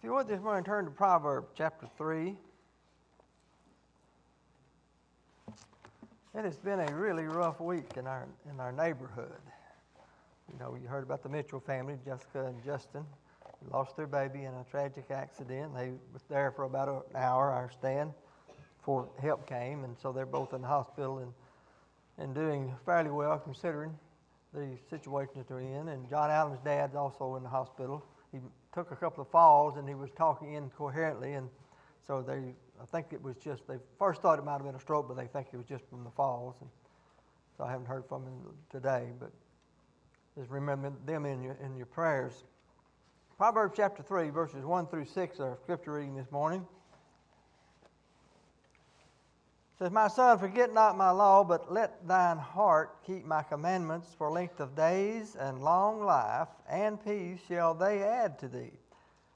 If you would this morning, turn to Proverbs chapter 3. It has been a really rough week in our neighborhood. You know, you heard about the Mitchell family, Jessica and Justin. They lost their baby in a tragic accident. They were there for about an hour, I understand, before help came, and so they're both in the hospital and doing fairly well considering the situation that they're in. And John Allen's dad's also in the hospital. He took a couple of falls and he was talking incoherently, and so I think it was just, they first thought it might have been a stroke, but they think it was just from the falls. And so I haven't heard from him today, but just remember them in your prayers. Proverbs chapter 3, verses 1 through 6 are scripture reading this morning. It says, "My son, forget not my law, but let thine heart keep my commandments, for length of days and long life and peace shall they add to thee.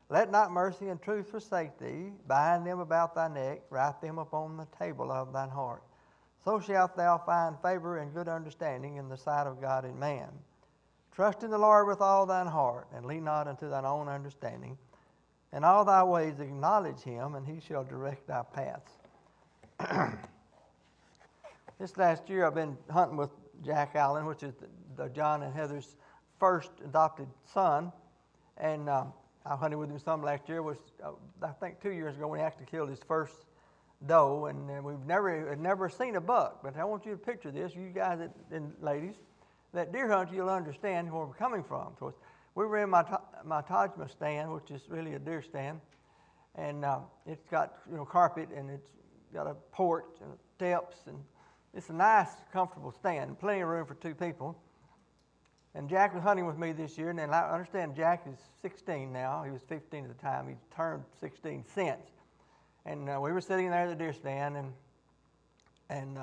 Let not mercy and truth forsake thee. Bind them about thy neck, write them upon the table of thine heart. So shalt thou find favor and good understanding in the sight of God and man. Trust in the Lord with all thine heart, and lean not unto thine own understanding. In all thy ways acknowledge him, and he shall direct thy paths." This last year I've been hunting with Jack Allen, which is the John and Heather's first adopted son. And I hunted with him some last year. Was I think 2 years ago when he actually killed his first doe. And we've never seen a buck. But I want you to picture this, you guys and ladies. That deer hunt, you'll understand where we're coming from. So we were in my Tajma stand, which is really a deer stand. And it's got carpet, and it's got a porch and steps, and it's a nice, comfortable stand, plenty of room for two people. And Jack was hunting with me this year, and then I understand Jack is 16 now. He was 15 at the time. He's turned 16 since. And we were sitting there at the deer stand, and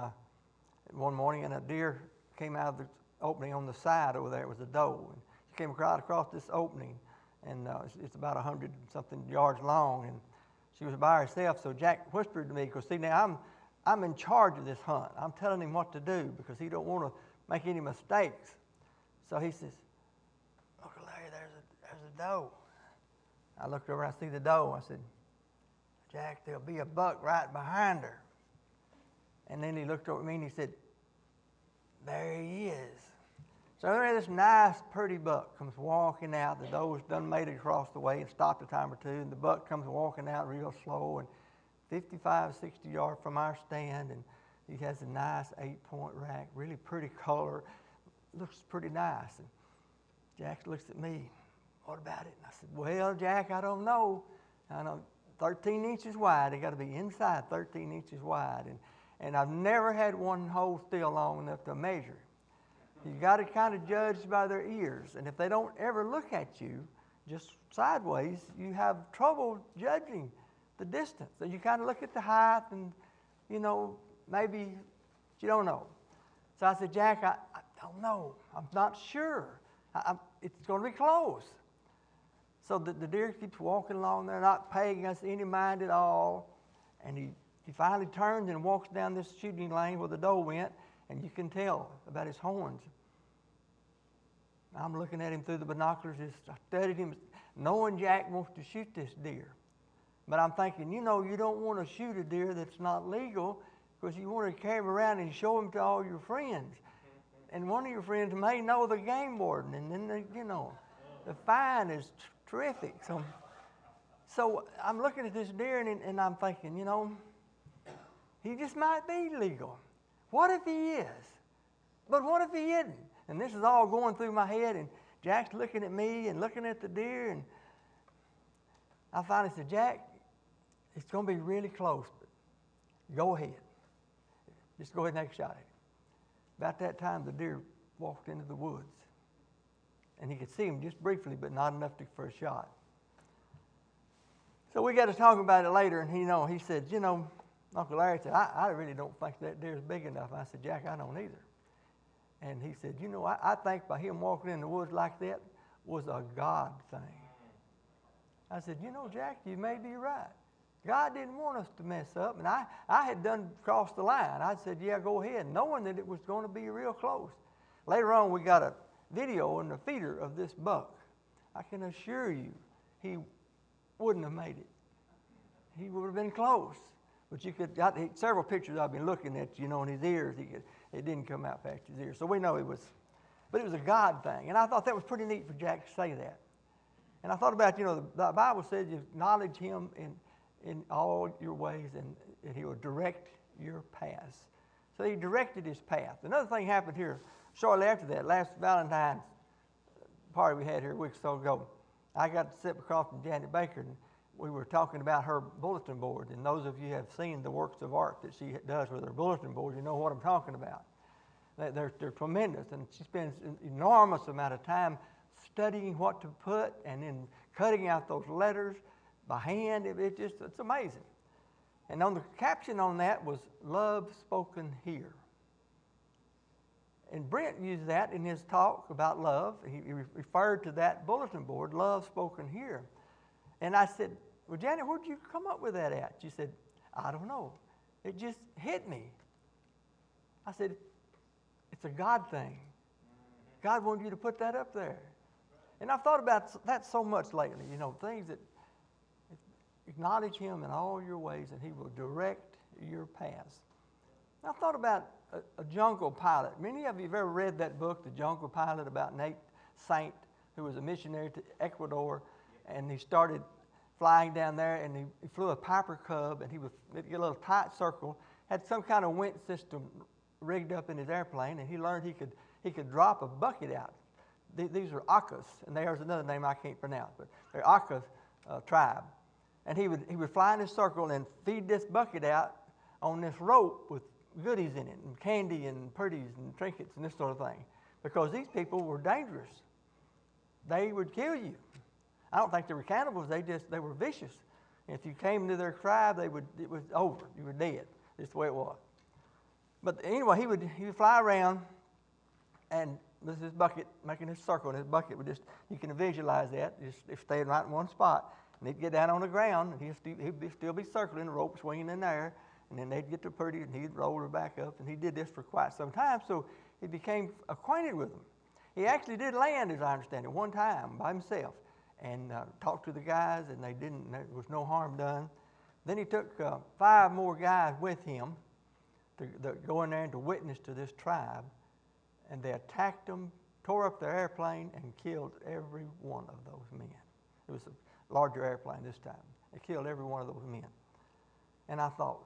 one morning, and a deer came out of the opening on the side over there. It was a doe. And she came right across this opening, and it's about 100-something yards long, and she was by herself. So Jack whispered to me, because see, now I'm in charge of this hunt. I'm telling him what to do because he don't want to make any mistakes. So he says, "Uncle Larry, there's a doe." I looked over, I see the doe. I said, "Jack, there'll be a buck right behind her." And then he looked over at me and he said, "There he is." So there this nice, pretty buck comes walking out. The doe's done made it across the way and stopped a time or two, and the buck comes walking out real slow, and 55, 60 yards from our stand, and he has a nice 8-point rack, really pretty color, looks pretty nice. And Jack looks at me, "What about it?" And I said, "Well, Jack, I don't know. I know 13 inches wide. They got to be inside 13 inches wide, and I've never had one hold still long enough to measure. You got to kind of judge by their ears, and if they don't ever look at you just sideways, you have trouble judging the distance. So you kind of look at the height, and maybe you don't know." So I said, "Jack, I don't know. I'm not sure. It's going to be close." So the deer keeps walking along there, not paying us any mind at all. And he finally turns and walks down this shooting lane where the doe went, and you can tell about his horns. I'm looking at him through the binoculars. I studied him, knowing Jack wants to shoot this deer. But I'm thinking, you don't want to shoot a deer that's not legal, because you want to carry him around and show him to all your friends. And one of your friends may know the game warden, and then, the fine is terrific. So I'm looking at this deer, and I'm thinking, he just might be legal. What if he is? But what if he isn't? And this is all going through my head, and Jack's looking at me and looking at the deer, and I finally said, "Jack, it's going to be really close, but go ahead. Just go ahead and take a shot at it." About that time, the deer walked into the woods, and he could see him just briefly, but not enough for a shot. So we got to talk about it later, and he said, Uncle Larry said, I really don't think that deer's big enough. I said, "Jack, I don't either." And he said, I think by him walking in the woods like that was a God thing. I said, "Jack, you may be right. God didn't want us to mess up." And I had done crossed the line. I said, "Yeah, go ahead," knowing that it was going to be real close. Later on, we got a video in the feeder of this buck. I can assure you, he wouldn't have made it. He would have been close. But you could got several pictures I've been looking at, you know, in his ears. It didn't come out past his ears. So we know it was, but it was a God thing. And I thought that was pretty neat for Jack to say that. And I thought about, you know, the Bible says you acknowledge him in all your ways and he will direct your paths. So he directed his path. Another thing happened here shortly after that, last Valentine's party we had here a week or so ago. I got to sit across from Janet Baker, and we were talking about her bulletin board. And those of you who have seen the works of art that she does with her bulletin board, you know what I'm talking about. They're tremendous, and she spends an enormous amount of time studying what to put and then cutting out those letters by hand. It's amazing. And on the caption on that was "Love Spoken Here." And Brent used that in his talk about love. He referred to that bulletin board, "Love Spoken Here." And I said, "Well, Janet, where'd you come up with that at?" She said, "I don't know. It just hit me." I said, "It's a God thing. God wanted you to put that up there." And I've thought about that so much lately, you know, things that acknowledge him in all your ways and he will direct your paths. And I've thought about a jungle pilot. Many of you have ever read that book, The Jungle Pilot, about Nate Saint, who was a missionary to Ecuador, and he started flying down there, and he flew a Piper Cub, and he would get a little tight circle, had some kind of wind system rigged up in his airplane, and he learned he could drop a bucket out. These are Akas, and there's another name I can't pronounce, but they're Akas tribe. And he would fly in a circle and feed this bucket out on this rope with goodies in it, and candy and pretties and trinkets and this sort of thing, because these people were dangerous. They would kill you. I don't think they were cannibals. They were vicious. And if you came to their tribe, it was over. You were dead. That's the way it was. But anyway, he would fly around, and this bucket making this circle, and his bucket would you can visualize that, just staying right in one spot. And he'd get down on the ground, and he'd still be circling, the rope swinging in there, and then they'd get to Purdy, and he'd roll her back up, and he did this for quite some time, so he became acquainted with them. He actually did land, as I understand it, one time by himself, and talked to the guys, and there was no harm done. Then he took 5 more guys with him to go in there and to witness to this tribe, and they attacked them, tore up their airplane, and killed every one of those men. It was a larger airplane this time. They killed every one of those men. And I thought,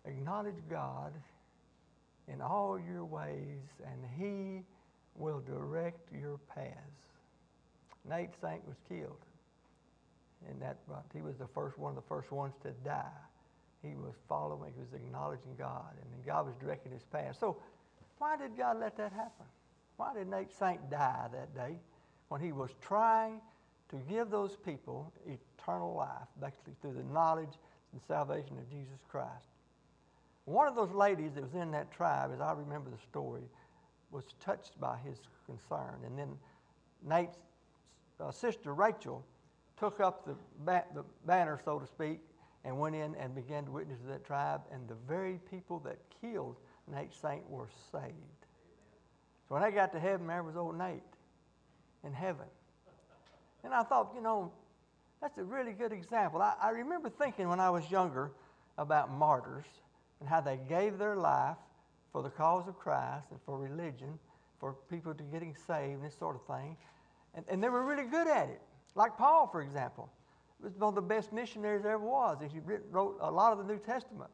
acknowledge God in all your ways, and he will direct your paths. Nate Saint was killed. And he was one of the first ones to die. He was following, he was acknowledging God, and then God was directing his path. So why did God let that happen? Why did Nate Saint die that day when he was trying to give those people eternal life, basically through the knowledge and salvation of Jesus Christ? One of those ladies that was in that tribe, as I remember the story, was touched by his concern. And then Nate's sister Rachel took up the banner, so to speak, and went in and began to witness to that tribe, and the very people that killed Nate Saint were saved. So when they got to heaven, there was old Nate in heaven. And I thought, you know, that's a really good example. I remember thinking when I was younger about martyrs and how they gave their life for the cause of Christ and for religion, for people to getting saved and this sort of thing. And they were really good at it. Like Paul, for example. He was one of the best missionaries there ever was. He wrote a lot of the New Testament.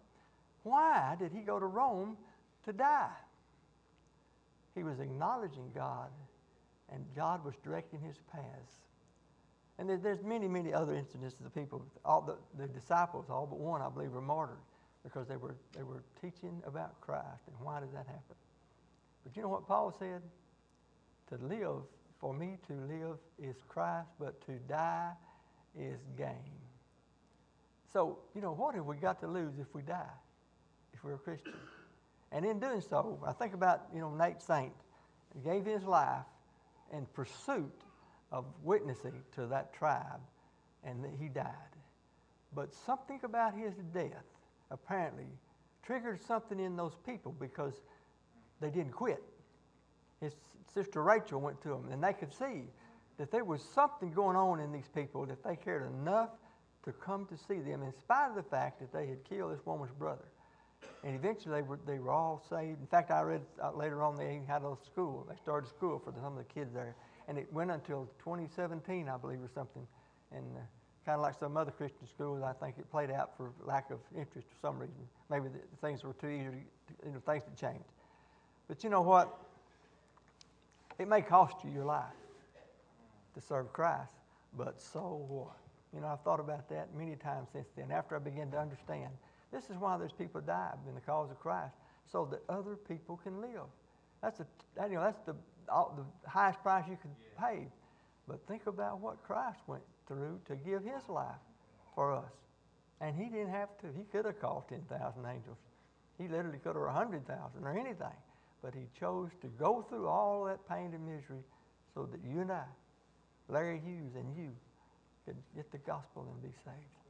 Why did he go to Rome to die? He was acknowledging God, and God was directing his paths. And there's many, many other instances of people. All the disciples, all but one, I believe, were martyred because they were teaching about Christ. And why did that happen? But you know what Paul said? For me to live is Christ, but to die is gain. So, you know, what have we got to lose if we die, if we're a Christian? And in doing so, I think about, you know, Nate Saint. He gave his life in pursuit of witnessing to that tribe, and he died. But something about his death apparently triggered something in those people because they didn't quit. His sister Rachel went to him, and they could see that there was something going on in these people, that they cared enough to come to see them in spite of the fact that they had killed this woman's brother. And eventually they were all saved. In fact, I read later on they had a school. They started school for some of the kids there. And it went until 2017, I believe, or something. And kind of like some other Christian schools, I think it played out for lack of interest for some reason. Maybe the things were too easy, things had changed. But you know what? It may cost you your life to serve Christ, but so what? I've thought about that many times since then. After I began to understand, this is why there's people died in the cause of Christ, so that other people can live. That's the highest price you can pay. But think about what Christ went through to give his life for us. And he didn't have to. He could have called 10,000 angels. He literally could have 100,000 or anything. But he chose to go through all that pain and misery so that you and I, Lary Hughes and you, could get the gospel and be saved.